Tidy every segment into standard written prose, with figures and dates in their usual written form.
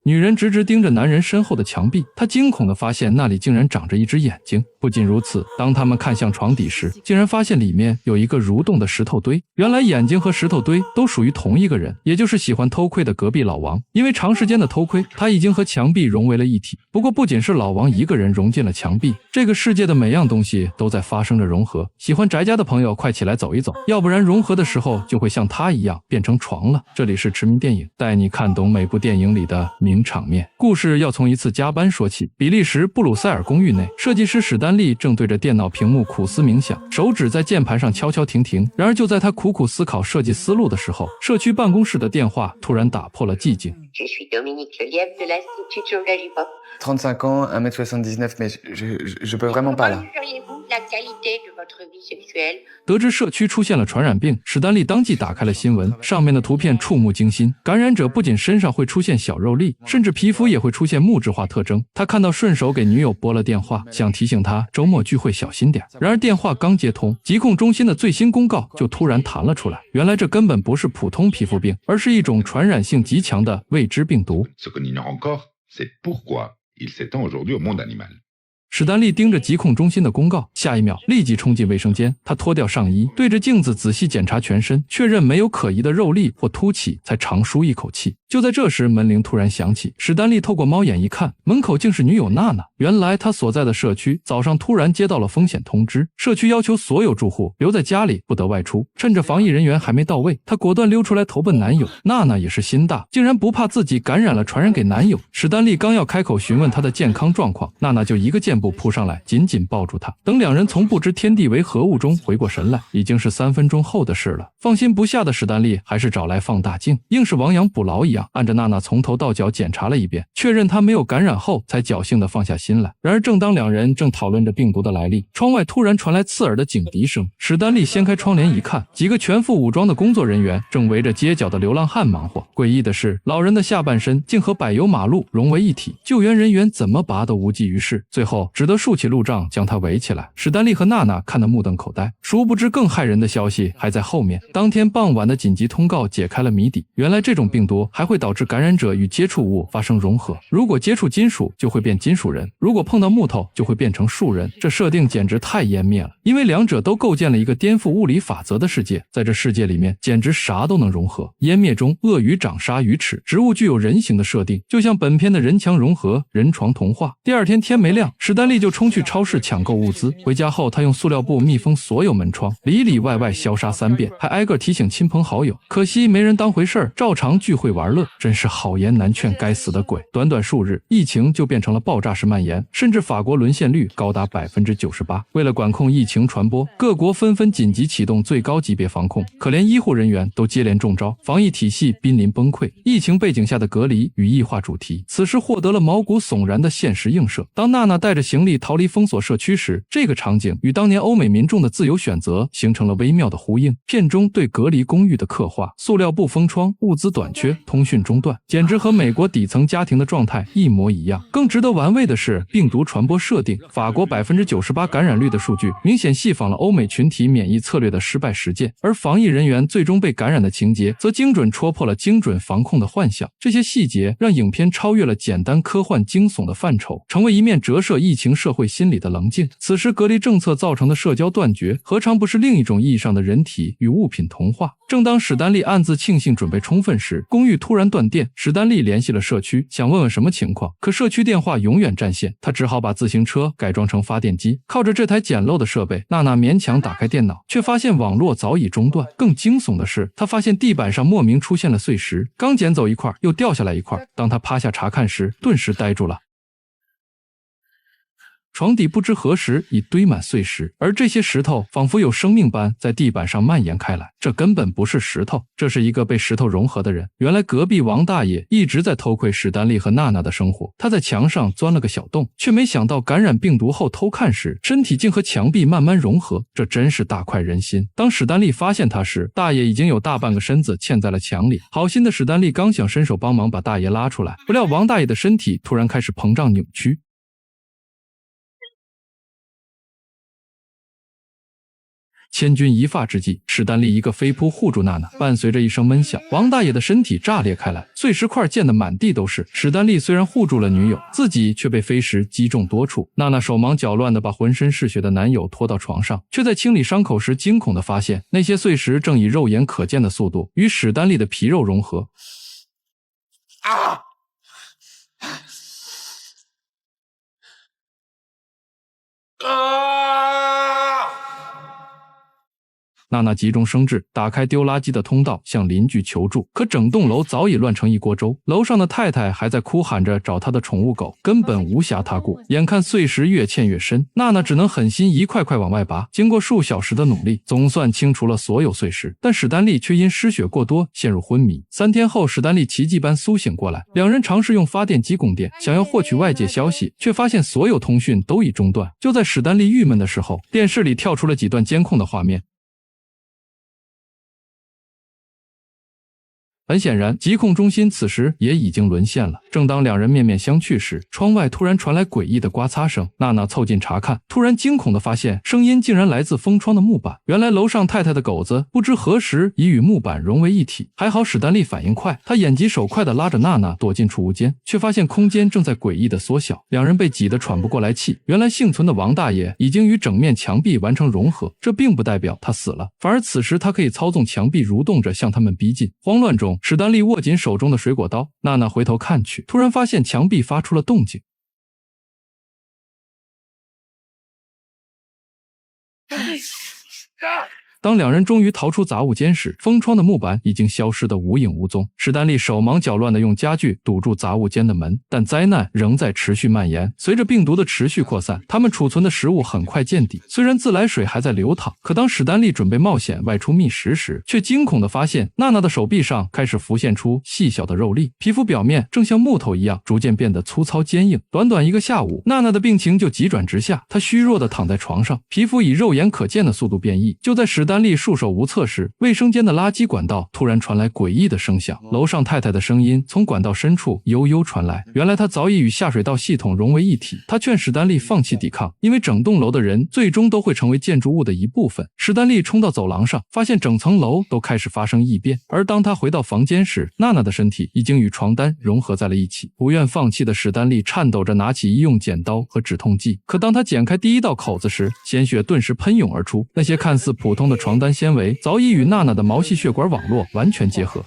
女人直直盯着男人身后的墙壁，她惊恐地发现那里竟然长着一只眼睛。不仅如此，当他们看向床底时，竟然发现里面有一个蠕动的石头堆。原来眼睛和石头堆都属于同一个人，也就是喜欢偷窥的隔壁老王。因为长时间的偷窥，他已经和墙壁融为了一体。不过不仅是老王一个人融进了墙壁，这个世界的每样东西都在发生着融合。喜欢宅家的朋友快起来走一走，要不然融合的时候就会像他一样变成床了。这里是驰名电影，带你看懂每部电影里的名场面。故事要从一次加班说起。比利时布鲁塞尔公寓内，设计师史丹利正对着电脑屏幕苦思冥想，手指在键盘上敲敲停停。然而就在他苦苦思考设计思路的时候，社区办公室的电话突然打破了寂静。Je suis Dominique Lelièvre de l'Institut Chogajipa. 35 ans, 1m79, mais je peux vraiment pas là. Comment jugeriez-vous de la qualité de votre vie sexuelle? 得知社区出现了传染病，史丹利当即打开了新闻，上面的图片触目惊心。感染者不仅身上会出现小肉粒，甚至皮肤也会出现木质化特征。他看到顺手给女友拨了电话，想提醒她周末聚会小心点。然而电话刚接通，疾控中心的最新公告就突然弹了出来。原来这根本不是普通皮肤病，而是一种传染性极强的未知病毒。Ce qu'on ignore encore, c'est pourquoi il s'étend aujourd'hui au monde animal. 史丹利盯着疾控中心的公告，下一秒立即冲进卫生间。他脱掉上衣，对着镜子仔细检查全身，确认没有可疑的肉粒或凸起，才长舒一口气。就在这时，门铃突然响起。史丹利透过猫眼一看，门口竟是女友娜娜。原来他所在的社区早上突然接到了风险通知，社区要求所有住户留在家里，不得外出。趁着防疫人员还没到位，他果断溜出来投奔男友。娜娜也是心大，竟然不怕自己感染了传染给男友。史丹利刚要开口询问他的健康状况，娜娜就一个箭步扑上来，紧紧抱住他。等两人从不知天地为何物中回过神来，已经是3分钟后的事了。放心不下的史丹利还是找来放大镜，硬是亡羊补牢一样，按着娜娜从头到脚检查了一遍，确认她没有感染后，才侥幸地放下心来。然而正当两人正讨论着病毒的来历，窗外突然传来刺耳的警笛声。史丹利掀开窗帘一看，几个全副武装的工作人员正围着街角的流浪汉忙活。诡异的是，老人的下半身竟和柏油马路融为一体，救援人员怎么拔都无济于事，最后只得竖起路障将他围起来。史丹利和娜娜看得目瞪口呆，殊不知更骇人的消息还在后面。当天傍晚的紧急通告解开了谜底，原来这种病毒还会导致感染者与接触物发生融合，如果接触金属就会变金属人，如果碰到木头就会变成树人。这设定简直太湮灭了，因为两者都构建了一个颠覆物理法则的世界，在这世界里面简直啥都能融合。湮灭中鳄鱼长鲨鱼齿，植物具有人形的设定，就像本片的人墙融合人床童话。第二天天没亮，史丹利就冲去超市抢购物资，回家后他用塑料布密封所有门窗，里里外外消杀3遍，还挨个提醒亲朋好友，可惜没人当回事儿，照常聚会玩乐。真是好言难劝该死的鬼。短短数日，疫情就变成了爆炸式蔓延，甚至法国沦陷率高达 98%。 为了管控疫情传播，各国纷纷紧急启动最高级别防控，可连医护人员都接连中招，防疫体系濒临崩溃。疫情背景下的隔离与异化主题，此时获得了毛骨悚然的现实映射。当娜娜带着行李逃离封锁社区时，这个场景与当年欧美民众的自由选择形成了微妙的呼应。片中对隔离公寓的刻画，塑料布封窗，物资短缺，通讯中断，简直和美国底层家庭的状态一模一样。更值得玩味的是病毒传播设定，法国 98% 感染率的数据明显戏仿了欧美群体免疫策略的失败实践，而防疫人员最终被感染的情节则精准戳破了精准防控的幻想。这些细节让影片超越了简单科幻惊悚的范畴，成为一面折射疫情社会心理的棱镜。此时隔离政策造成的社交断绝，何尝不是另一种意义上的人体与物品同化？正当史丹利暗自庆幸准备充分时，公寓突然断电。史丹利联系了社区，想问问什么情况，可社区电话永远占线，他只好把自行车改装成发电机。靠着这台简陋的设备，娜娜勉强打开电脑，却发现网络早已中断。更惊悚的是，他发现地板上莫名出现了碎石，刚捡走一块又掉下来一块。当他趴下查看时，顿时呆住了。床底不知何时已堆满碎石，而这些石头仿佛有生命般在地板上蔓延开来。这根本不是石头，这是一个被石头融合的人。原来隔壁王大爷一直在偷窥史丹利和娜娜的生活，他在墙上钻了个小洞，却没想到感染病毒后偷看时，身体竟和墙壁慢慢融合，这真是大快人心。当史丹利发现他时，大爷已经有大半个身子嵌在了墙里。好心的史丹利刚想伸手帮忙把大爷拉出来，不料王大爷的身体突然开始膨胀扭曲。千钧一发之际，史丹利一个飞扑护住娜娜，伴随着一声闷响，王大爷的身体炸裂开来，碎石块溅得满地都是。史丹利虽然护住了女友，自己却被飞石击中多处。娜娜手忙脚乱地把浑身是血的男友拖到床上，却在清理伤口时惊恐地发现，那些碎石正以肉眼可见的速度与史丹利的皮肉融合。娜娜急中生智，打开丢垃圾的通道，向邻居求助。可整栋楼早已乱成一锅粥，楼上的太太还在哭喊着找她的宠物狗，根本无暇她顾。眼看碎石越嵌越深，娜娜只能狠心一块块往外拔。经过数小时的努力，总算清除了所有碎石，但史丹利却因失血过多陷入昏迷。3天后，史丹利奇迹般苏醒过来，两人尝试用发电机供电，想要获取外界消息，却发现所有通讯都已中断。就在史丹利郁闷的时候，电视里跳出了几段监控的画面。很显然，疾控中心此时也已经沦陷了。正当两人面面相觑时，窗外突然传来诡异的刮擦声。娜娜凑近查看，突然惊恐地发现，声音竟然来自封窗的木板。原来楼上太太的狗子不知何时已与木板融为一体。还好史丹利反应快，他眼疾手快地拉着娜娜躲进储物间，却发现空间正在诡异地缩小，两人被挤得喘不过来气。原来幸存的王大爷已经与整面墙壁完成融合，这并不代表他死了，反而此时他可以操纵墙壁蠕动着向他们逼近。慌乱中，史丹利握紧手中的水果刀，娜娜回头看去，突然发现墙壁发出了动静。当两人终于逃出杂物间时，封窗的木板已经消失得无影无踪。史丹利手忙脚乱地用家具堵住杂物间的门，但灾难仍在持续蔓延。随着病毒的持续扩散，他们储存的食物很快见底。虽然自来水还在流淌，可当史丹利准备冒险外出觅食时，却惊恐地发现娜娜的手臂上开始浮现出细小的肉粒，皮肤表面正像木头一样逐渐变得粗糙坚硬。短短一个下午，娜娜的病情就急转直下，她虚弱地躺在床上，皮肤以肉眼可见的速度变异。就在史丹利束手无策时，卫生间的垃圾管道突然传来诡异的声响，楼上太太的声音从管道深处悠悠传来。原来她早已与下水道系统融为一体。她劝史丹利放弃抵抗，因为整栋楼的人最终都会成为建筑物的一部分。史丹利冲到走廊上，发现整层楼都开始发生异变，而当他回到房间时，娜娜的身体已经与床单融合在了一起。不愿放弃的史丹利颤抖着拿起医用剪刀和止痛剂，可当他剪开第一道口子时，鲜血顿时喷涌而出。那些看似普通的床单纤维早已与娜娜的毛细血管网络完全结合。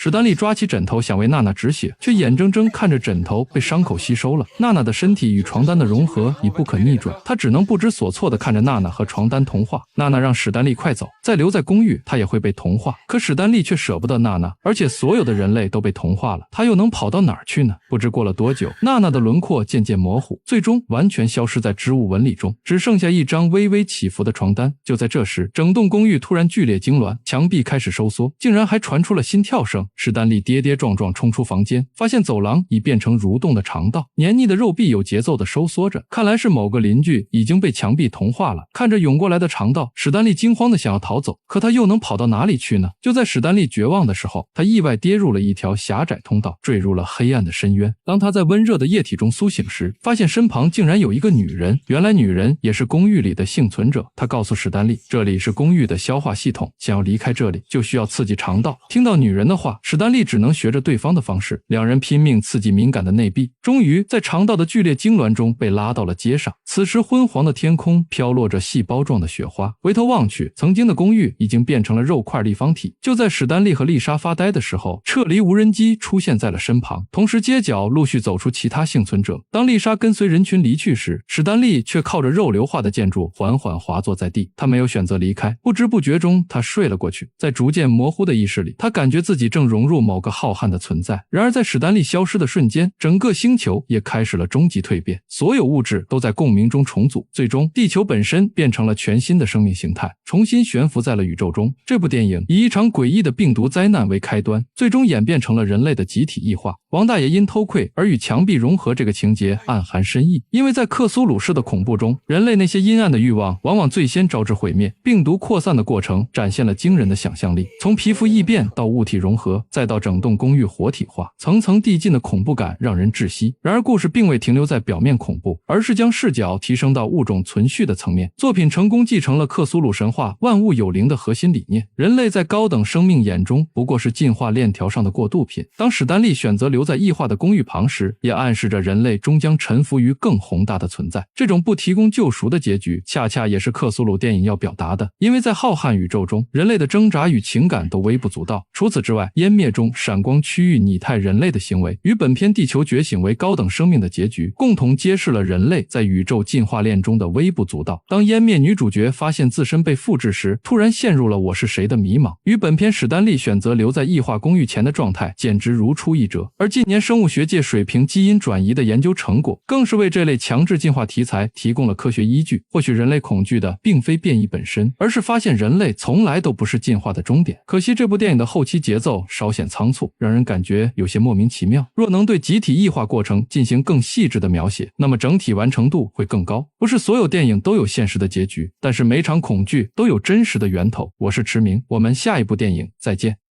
史丹利抓起枕头想为娜娜止血，却眼睁睁看着枕头被伤口吸收了。娜娜的身体与床单的融合已不可逆转，他只能不知所措地看着娜娜和床单同化。娜娜让史丹利快走，再留在公寓他也会被同化。可史丹利却舍不得娜娜，而且所有的人类都被同化了，他又能跑到哪儿去呢？不知过了多久，娜娜的轮廓渐渐模糊，最终完全消失在织物纹理中，只剩下一张微微起伏的床单。就在这时，整栋公寓突然剧烈痉挛，墙壁开始收缩，竟然还传出了心跳声。史丹利跌跌撞撞冲出房间，发现走廊已变成蠕动的肠道，黏腻的肉壁有节奏地收缩着，看来是某个邻居已经被墙壁同化了。看着涌过来的肠道，史丹利惊慌地想要逃走，可他又能跑到哪里去呢？就在史丹利绝望的时候，他意外跌入了一条狭窄通道，坠入了黑暗的深渊。当他在温热的液体中苏醒时，发现身旁竟然有一个女人，原来女人也是公寓里的幸存者。她告诉史丹利，这里是公寓的消化系统，想要离开这里就需要刺激肠道。听到女人的话，史丹利只能学着对方的方式，两人拼命刺激敏感的内壁，终于在肠道的剧烈痉挛中被拉到了街上。此时昏黄的天空飘落着细胞状的雪花，回头望去，曾经的公寓已经变成了肉块立方体。就在史丹利和丽莎发呆的时候，撤离无人机出现在了身旁，同时街角陆续走出其他幸存者。当丽莎跟随人群离去时，史丹利却靠着肉瘤化的建筑缓缓滑坐在地，他没有选择离开，不知不觉中他睡了过去。在逐渐模糊的意识里，他感觉自己正融入某个浩瀚的存在。然而在史丹利消失的瞬间，整个星球也开始了终极蜕变，所有物质都在共鸣中重组，最终地球本身变成了全新的生命形态，重新悬浮在了宇宙中。这部电影以一场诡异的病毒灾难为开端，最终演变成了人类的集体异化。王大爷因偷窥而与墙壁融合，这个情节暗含深意，因为在克苏鲁式的恐怖中，人类那些阴暗的欲望往往最先招致毁灭。病毒扩散的过程展现了惊人的想象力，从皮肤异变到物体融合，折，再到整栋公寓活体化，层层递进的恐怖感让人窒息。然而故事并未停留在表面恐怖，而是将视角提升到物种存续的层面。作品成功继承了克苏鲁神话万物有灵的核心理念，人类在高等生命眼中不过是进化链条上的过渡品。当史丹利选择留在异化的公寓旁时，也暗示着人类终将臣服于更宏大的存在。这种不提供救赎的结局，恰恰也是克苏鲁电影要表达的，因为在浩瀚宇宙中，人类的挣扎与情感都微不足道。除此之外，湮灭中闪光区域拟态人类的行为，与本片地球觉醒为高等生命的结局，共同揭示了人类在宇宙进化链中的微不足道。当湮灭女主角发现自身被复制时，突然陷入了我是谁的迷茫，与本片史丹利选择留在异化公寓前的状态简直如出一辙。而近年生物学界水平基因转移的研究成果，更是为这类强制进化题材提供了科学依据。或许人类恐惧的并非变异本身，而是发现人类从来都不是进化的终点。可惜这部电影的后期节奏稍显仓促，让人感觉有些莫名其妙。若能对集体异化过程进行更细致的描写，那么整体完成度会更高。不是所有电影都有现实的结局，但是每场恐惧都有真实的源头。我是驰明，我们下一部电影再见。